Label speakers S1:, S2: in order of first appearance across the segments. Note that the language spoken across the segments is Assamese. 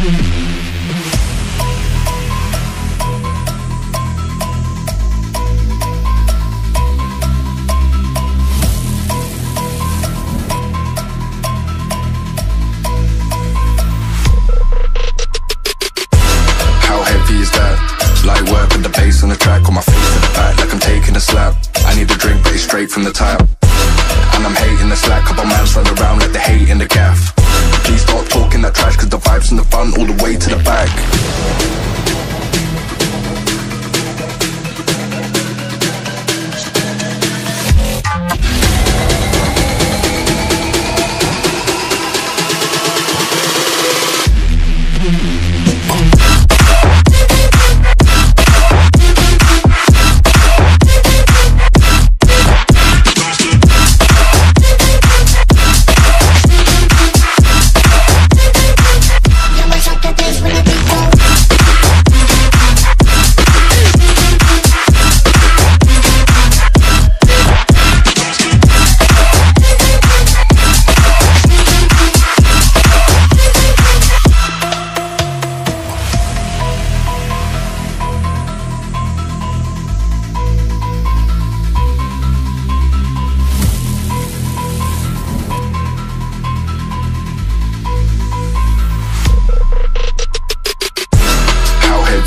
S1: On the track, on my face to the back like I'm taking a slap. I need a drink, but it's straight from the tap. And I'm hating the slack, couple man run around like the hate in the gaff. Please stop talking that trash, cause the vibes in the front all the way to the back.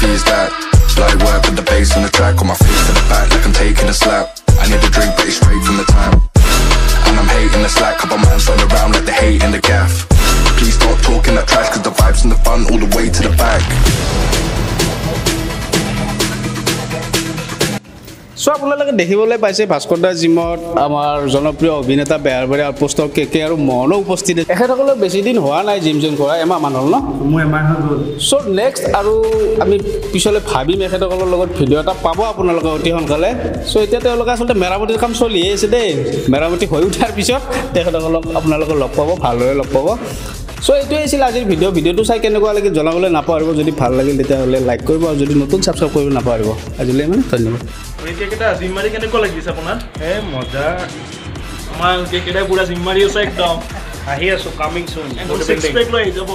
S1: Is that light work with the bass on the track, on my face to the back like I'm taking a slap. I need a drink, but it's straight from the tap. And I'm hating the slack, couple man run around like the hate in the gaff. Please stop talking that trash, cause the vibes in the front all the way to the back.
S2: So আপোনালোকে দেখিবলৈ পাইছে ভাস্কৰদা জিমত আমাৰ জনপ্ৰিয় অভিনেতা বেহাৰবাৰী আউটপোষ্টৰ কেকে আৰু মনো উপস্থিত এখেতসকলে বেছি দিন হোৱা নাই জিম কৰা এমাহ মান হ'ল ন মই এমাহ হ'ল সো নেক্সট আৰু আমি পিছলে ভাবিম এখেতসকলৰ লগত ভিডিও এটা পাব আপোনালোকে অতি সোনকালে সো এতিয়া তেওঁলোকে আসলে মেৰামতিৰ কাম চলি আছে দেই মেৰামতি হৈ উঠাৰ পিছত তেখেতসকলক আপোনালোকে লগ পাব ভালদৰে লগ পাব সো এইটোৱে আছিল আজিৰ ভিডিওটো চাই কেনেকুৱা লাগিল জনাবলৈ নাপাহৰিব যদি ভাল লাগিল তেতিয়াহ'লে লাইক কৰিব আৰু যদি নতুন সাবস্ক্ৰাইব কৰিব নাপাহৰিব আজিলৈ মানে ধন্যবাদ
S3: এতিয়া কেটা জিম্মাৰি কেনেকুৱা লাগিছে আপোনাৰ মজা আমাৰ কেটা পুৰা জিম্মাৰি আছে একদম আহি আছো কামিং সুন সিক্স পেক লৈ যাব